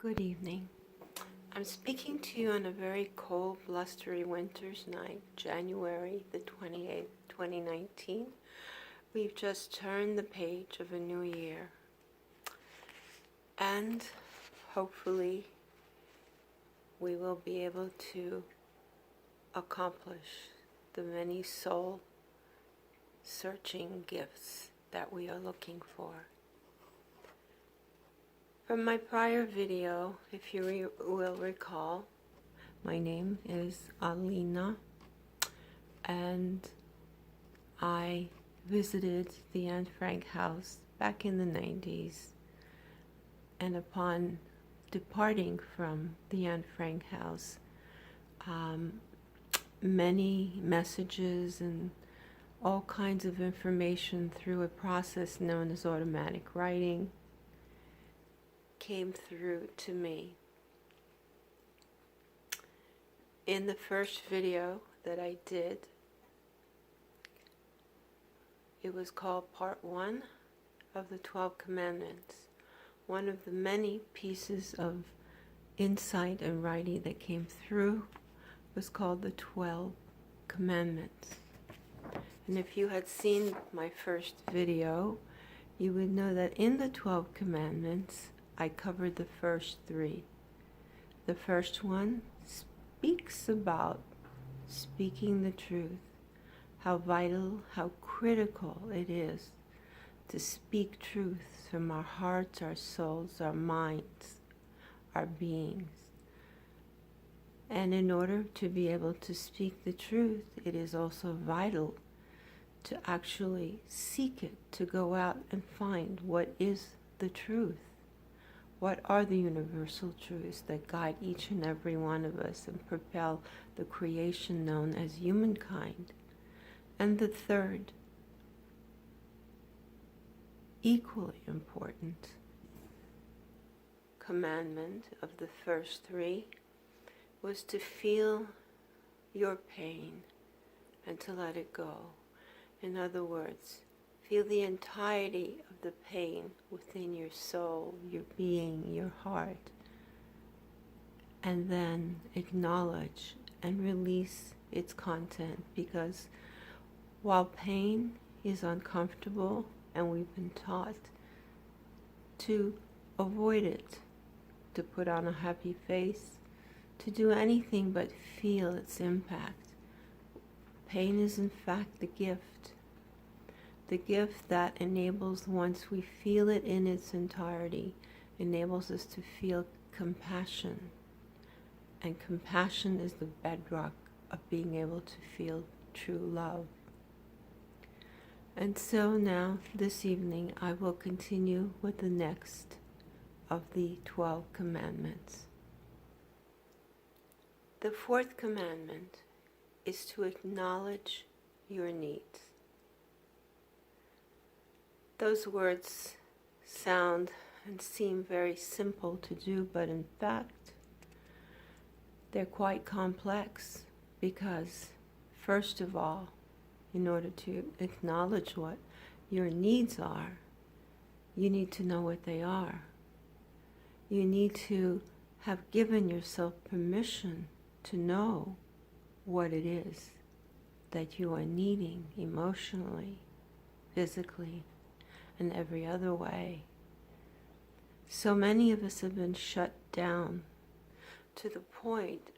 Good evening. I'm speaking to you on a very cold, blustery winter's night, January the 28th, 2019. We've just turned the page of a new year. And hopefully we will be able to accomplish the many soul-searching gifts that we are looking for. From my prior video, if you will recall, my name is Alina, and I visited the Anne Frank house back in the 90s. And upon departing from the Anne Frank house, many messages and all kinds of information through a process known as automatic writing came through to me. In the first video that I did, it was called Part 1 of the 12 Commandments. One of the many pieces of insight and writing that came through was called the 12 Commandments. And if you had seen my first video, you would know that in the 12 Commandments, I covered the first 3. The first one speaks about speaking the truth, how vital, how critical it is to speak truth from our hearts, our souls, our minds, our beings. And in order to be able to speak the truth, it is also vital to actually seek it, to go out and find what is the truth. What are the universal truths that guide each and every one of us and propel the creation known as humankind? And the third, equally important, commandment of the first 3 was to feel your pain and to let it go. In other words, feel the entirety of the pain within your soul, your being, your heart, and then acknowledge and release its content, because while pain is uncomfortable and we've been taught to avoid it, to put on a happy face, to do anything but feel its impact, pain is in fact the gift that enables, once we feel it in its entirety, enables us to feel compassion. And compassion is the bedrock of being able to feel true love. And so now, this evening, I will continue with the next of the 12 commandments. The 4th commandment is to acknowledge your needs. Those words sound and seem very simple to do, but in fact, they're quite complex, because, first of all, in order to acknowledge what your needs are, you need to know what they are. You need to have given yourself permission to know what it is that you are needing emotionally, physically, and every other way. So many of us have been shut down to the point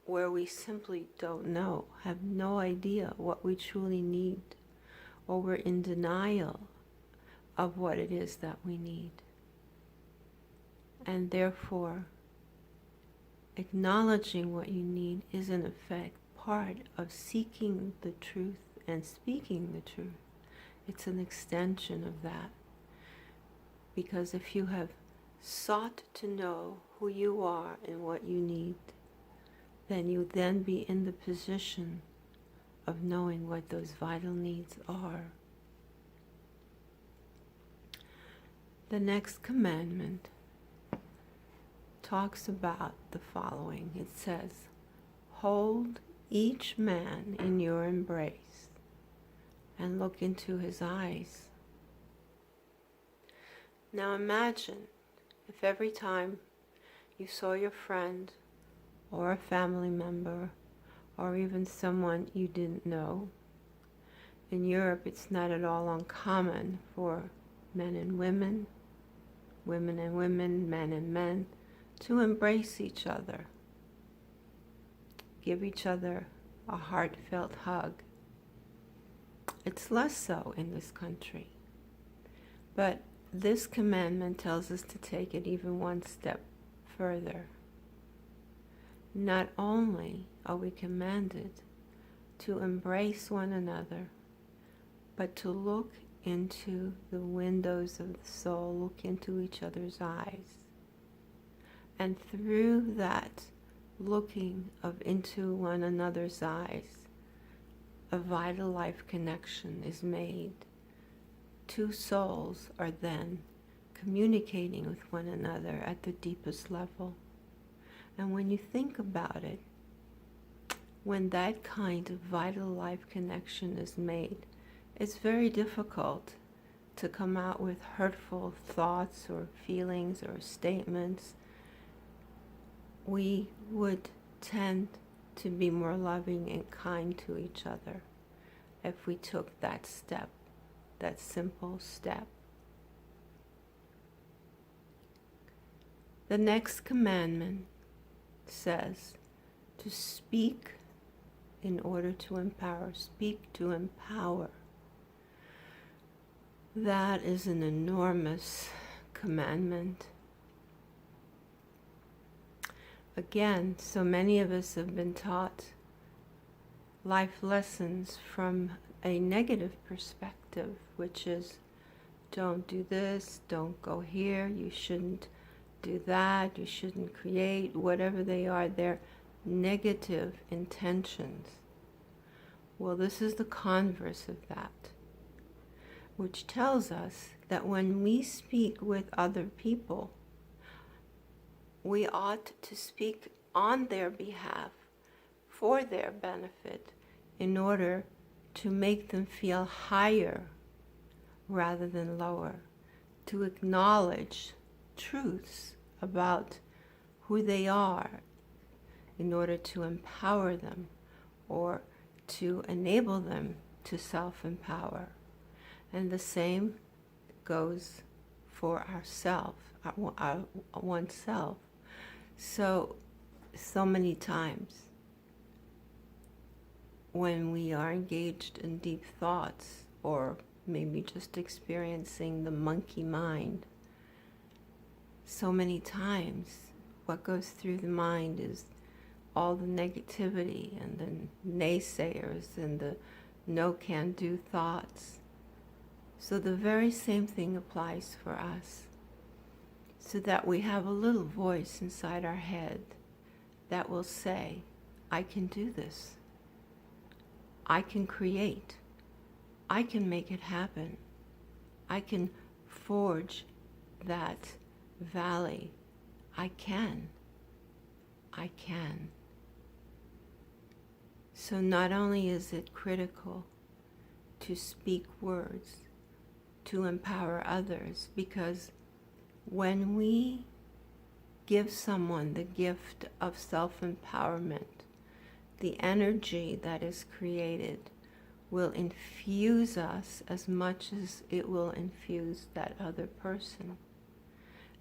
where we simply don't know, have no idea what we truly need, or we're in denial of what it is that we need. And therefore, acknowledging what you need is in effect part of seeking the truth and speaking the truth. It's an extension of that. Because if you have sought to know who you are and what you need, then you then be in the position of knowing what those vital needs are. The next commandment talks about the following. It says, hold each man in your embrace and look into his eyes. Now imagine if every time you saw your friend or a family member or even someone you didn't know. In Europe, it's not at all uncommon for men and women and women, men and men, to embrace each other, give each other a heartfelt hug. It's less so in this country. But this commandment tells us to take it even one step further. Not only are we commanded to embrace one another, but to look into the windows of the soul, look into each other's eyes. And through that looking into one another's eyes, a vital life connection is made. Two souls are then communicating with one another at the deepest level. And when you think about it, when that kind of vital life connection is made, it's very difficult to come out with hurtful thoughts or feelings or statements. We would tend to be more loving and kind to each other if we took that step, that simple step. The next commandment says to speak in order to empower. Speak to empower. That is an enormous commandment. Again, so many of us have been taught life lessons from a negative perspective, which is don't do this, don't go here, you shouldn't do that, you shouldn't create, whatever they are, they're negative intentions. Well, this is the converse of that, which tells us that when we speak with other people, we ought to speak on their behalf, for their benefit, in order to make them feel higher rather than lower, to acknowledge truths about who they are in order to empower them or to enable them to self-empower. And the same goes for oneself. So many times when we are engaged in deep thoughts or maybe just experiencing the monkey mind, so many times what goes through the mind is all the negativity and the naysayers and the no can do thoughts. So the very same thing applies for us, so that we have a little voice inside our head that will say, I can do this. I can create. I can make it happen. I can forge that valley. I can. I can. So not only is it critical to speak words to empower others, because when we give someone the gift of self-empowerment, the energy that is created will infuse us as much as it will infuse that other person.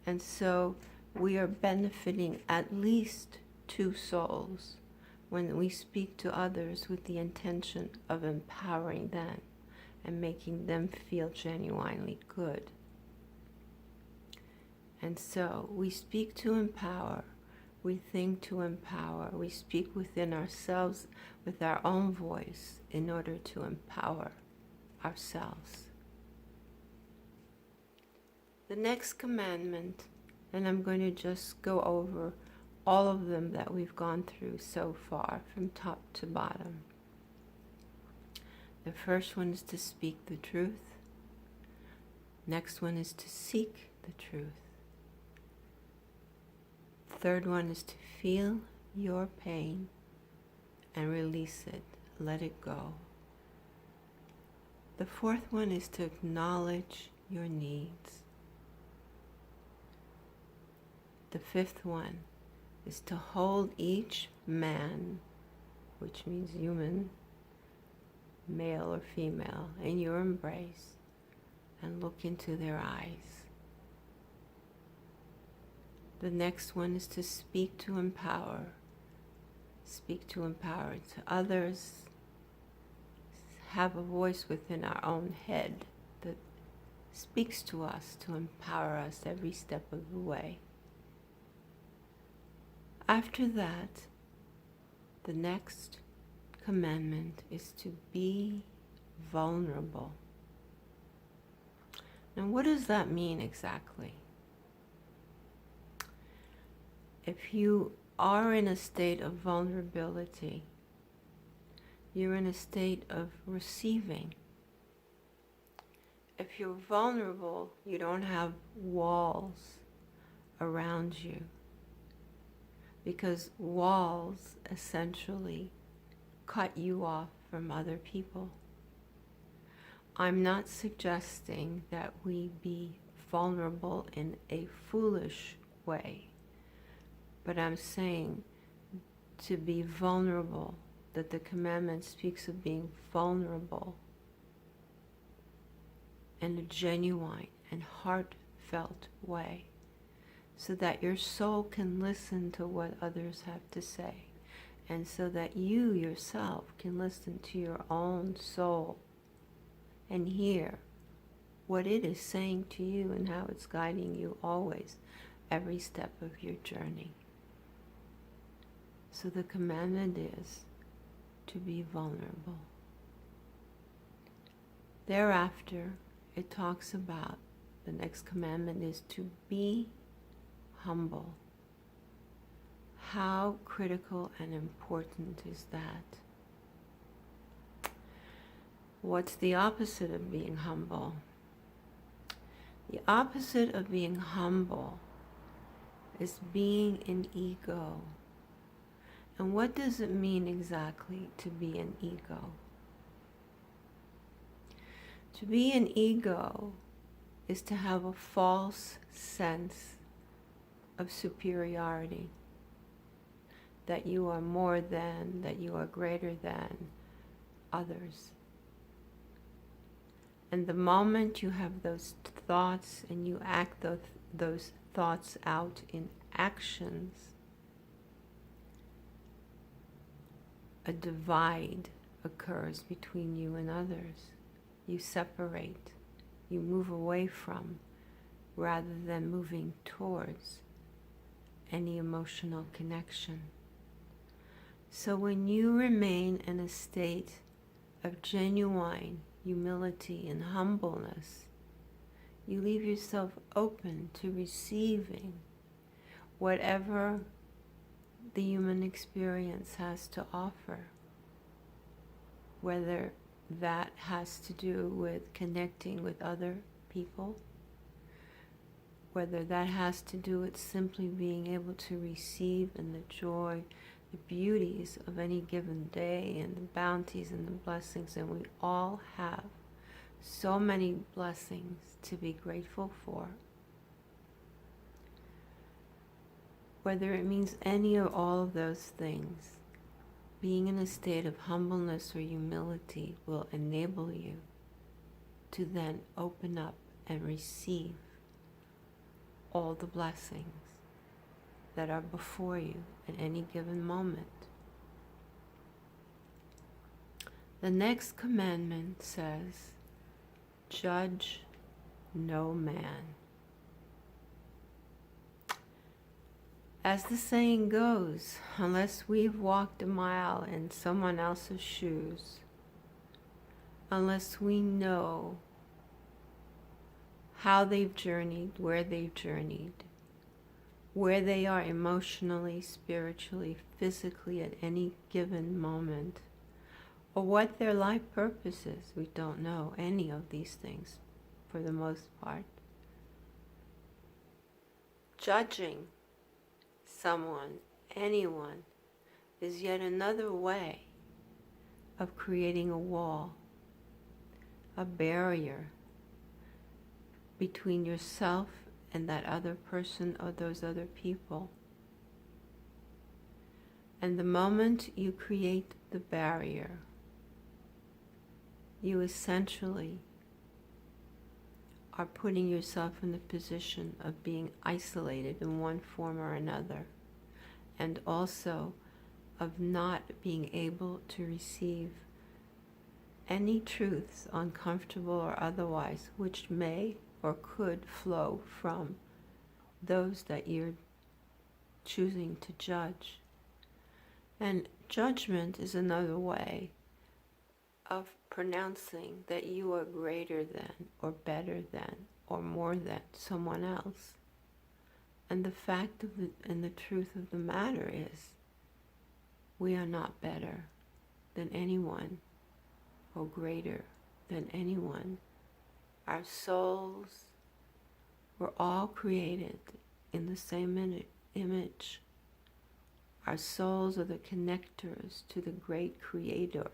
And so we are benefiting at least two souls when we speak to others with the intention of empowering them and making them feel genuinely good. And so we speak to empower, we think to empower, we speak within ourselves with our own voice in order to empower ourselves. The next commandment, and I'm going to just go over all of them that we've gone through so far from top to bottom. The first one is to speak the truth. Next one is to seek the truth. Third one is to feel your pain and release it, let it go. The fourth one is to acknowledge your needs. The fifth one is to hold each man, which means human, male or female, in your embrace and look into their eyes. The next one is to speak to empower. Speak to empower to others. Have a voice within our own head that speaks to us to empower us every step of the way. After that, the next commandment is to be vulnerable. Now, what does that mean exactly? If you are in a state of vulnerability, you're in a state of receiving. If you're vulnerable, you don't have walls around you, because walls essentially cut you off from other people. I'm not suggesting that we be vulnerable in a foolish way, but I'm saying to be vulnerable, that the commandment speaks of being vulnerable in a genuine and heartfelt way, so that your soul can listen to what others have to say, and so that you yourself can listen to your own soul and hear what it is saying to you and how it's guiding you always, every step of your journey. So the commandment is to be vulnerable. Thereafter, it talks about, the next commandment is to be humble. How critical and important is that? What's the opposite of being humble? The opposite of being humble is being in ego. And what does it mean exactly to be an ego? To be an ego is to have a false sense of superiority, that you are more than, that you are greater than others. And the moment you have those thoughts and you act those thoughts out in actions, a divide occurs between you and others. You separate, you move away from, rather than moving towards any emotional connection. So when you remain in a state of genuine humility and humbleness, you leave yourself open to receiving whatever the human experience has to offer, whether that has to do with connecting with other people, whether that has to do with simply being able to receive in the joy, the beauties of any given day, and the bounties and the blessings, and we all have so many blessings to be grateful for. Whether it means any or all of those things, being in a state of humbleness or humility will enable you to then open up and receive all the blessings that are before you at any given moment. The next commandment says, judge no man. As the saying goes, unless we've walked a mile in someone else's shoes, unless we know how they've journeyed, where they are emotionally, spiritually, physically at any given moment, or what their life purpose is, we don't know any of these things for the most part. Judging someone, anyone, is yet another way of creating a wall, a barrier between yourself and that other person or those other people. And the moment you create the barrier, you essentially are putting yourself in the position of being isolated in one form or another, and also of not being able to receive any truths, uncomfortable or otherwise, which may or could flow from those that you're choosing to judge. And judgment is another way of pronouncing that you are greater than, or better than, or more than someone else. And the fact of and the truth of the matter is, we are not better than anyone, or greater than anyone. Our souls were all created in the same image. Our souls are the connectors to the great Creator.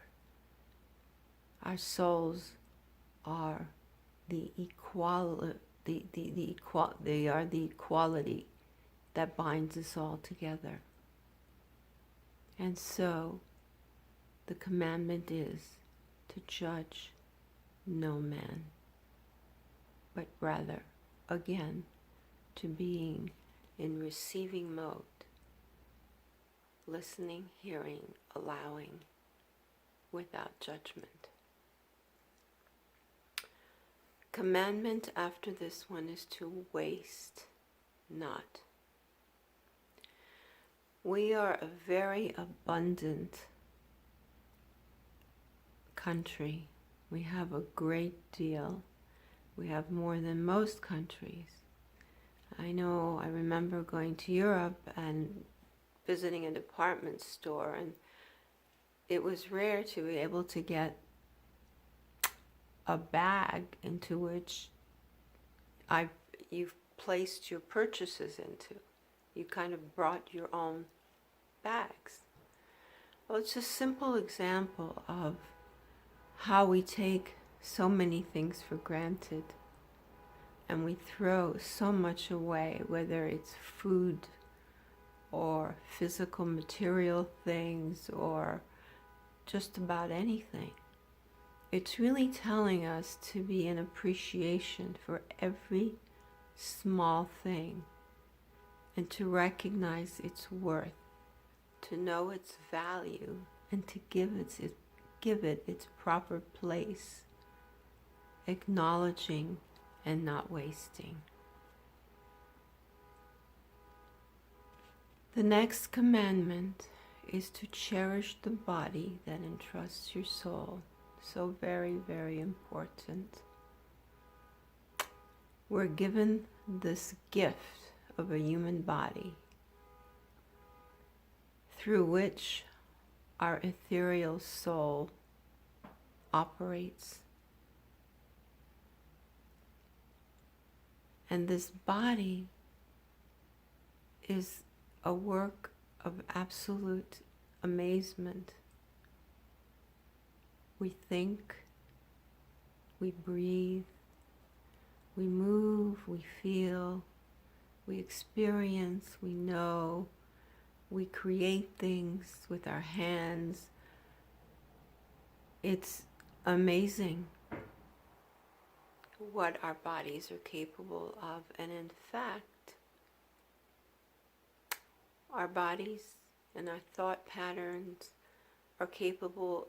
Our souls are the equality, they are the equality that binds us all together. And so, the commandment is to judge no man, but rather, again, to being in receiving mode, listening, hearing, allowing, without judgment. Commandment after this one is to waste not. We are a very abundant country. We have a great deal. We have more than most countries. I remember going to Europe and visiting a department store, and it was rare to be able to get a bag into which you've placed your purchases into. You kind of brought your own bags. Well, it's a simple example of how we take so many things for granted, and we throw so much away, whether it's food or physical material things or just about anything. It's really telling us to be in appreciation for every small thing, and to recognize its worth, to know its value, and to give it its proper place, acknowledging and not wasting. The next commandment is to cherish the body that entrusts your soul. So very, very important. We're given this gift of a human body through which our ethereal soul operates. And this body is a work of absolute amazement. We think, we breathe, we move, we feel, we experience, we know, we create things with our hands. It's amazing what our bodies are capable of, and in fact, our bodies and our thought patterns are capable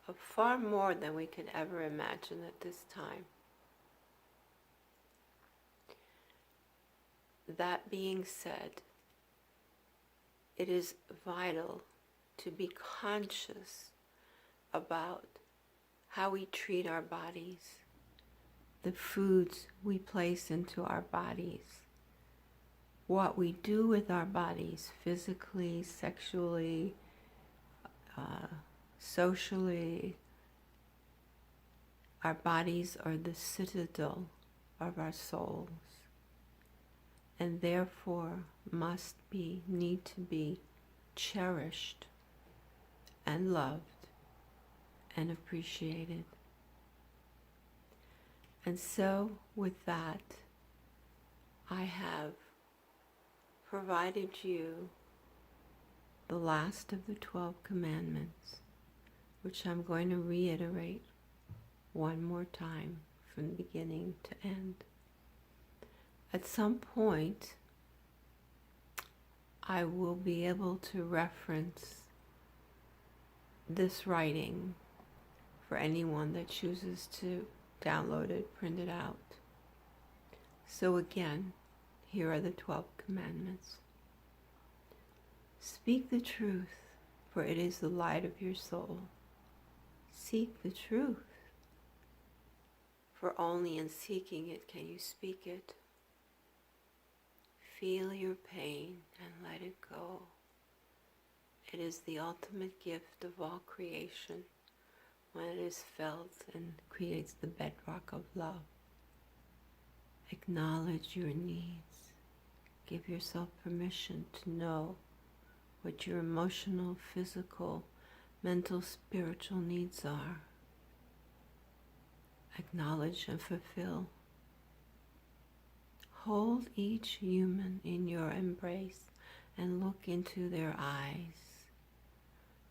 of far more than we could ever imagine at this time. That being said, it is vital to be conscious about how we treat our bodies, the foods we place into our bodies, what we do with our bodies physically, sexually, socially. Our bodies are the citadel of our souls, and therefore need to be cherished and loved and appreciated. And so with that, I have provided you the last of the 12 commandments, which I'm going to reiterate one more time from beginning to end. At some point, I will be able to reference this writing for anyone that chooses to download it, print it out. So again, here are the 12 commandments. Speak the truth, for it is the light of your soul. Seek the truth, for only in seeking it can you speak it. Feel your pain and let it go. It is the ultimate gift of all creation when it is felt and creates the bedrock of love. Acknowledge your needs. Give yourself permission to know what your emotional, physical, mental, spiritual needs are. Acknowledge and fulfill. Hold each human in your embrace and look into their eyes,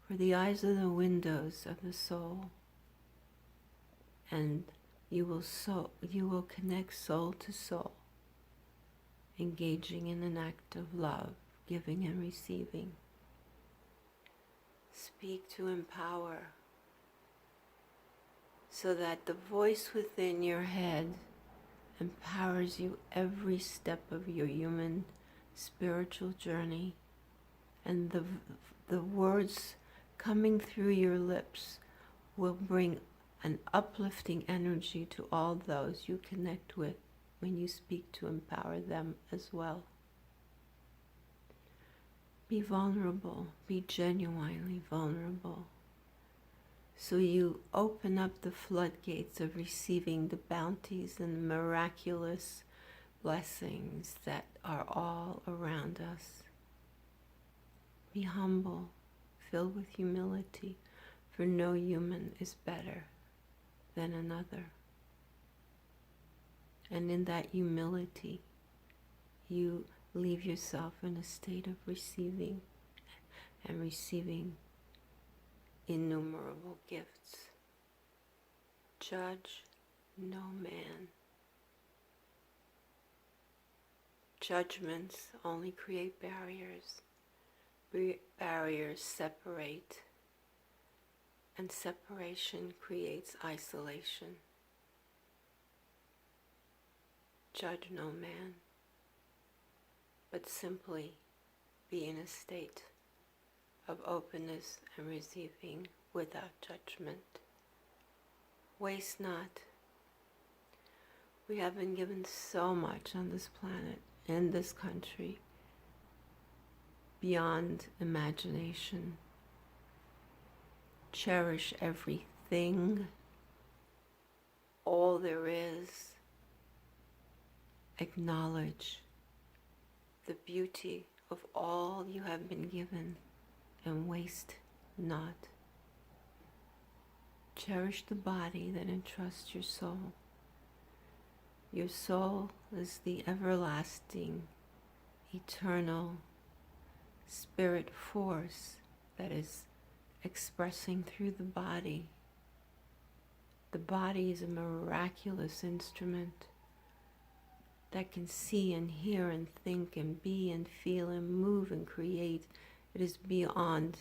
for the eyes are the windows of the soul, and you will connect soul to soul, engaging in an act of love, giving and receiving. Speak to empower, so that the voice within your head empowers you every step of your human spiritual journey, and the words coming through your lips will bring an uplifting energy to all those you connect with when you speak to empower them as well. Be vulnerable, be genuinely vulnerable, so you open up the floodgates of receiving the bounties and miraculous blessings that are all around us. Be humble, filled with humility, for no human is better than another. And in that humility, you leave yourself in a state of receiving and receiving innumerable gifts. Judge no man. Judgments only create barriers. Barriers separate, and separation creates isolation. Judge no man, but simply be in a state of openness and receiving without judgment. Waste not. We have been given so much on this planet, in this country, beyond imagination. Cherish everything, all there is. Acknowledge the beauty of all you have been given, and waste not. Cherish the body that entrusts your soul. Your soul is the everlasting, eternal spirit force that is expressing through the body. The body is a miraculous instrument that can see and hear and think and be and feel and move and create. It is beyond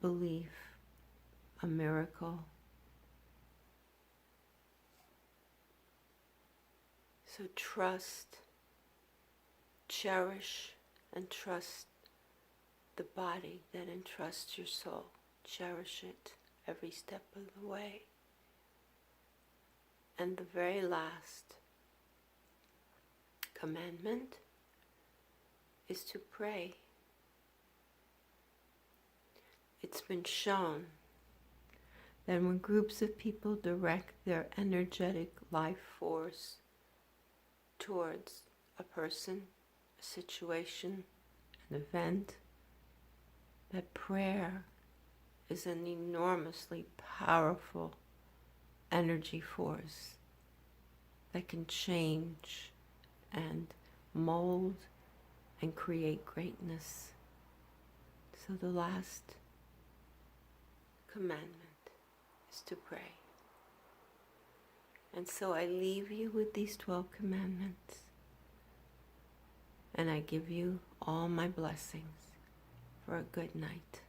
belief, a miracle. So trust, cherish, and trust the body that entrusts your soul. Cherish it every step of the way. And the very last commandment is to pray. It's been shown that when groups of people direct their energetic life force towards a person, a situation, an event, that prayer is an enormously powerful energy force that can change and mold and create greatness. So the last commandment is to pray. And so I leave you with these 12 commandments. And I give you all my blessings for a good night.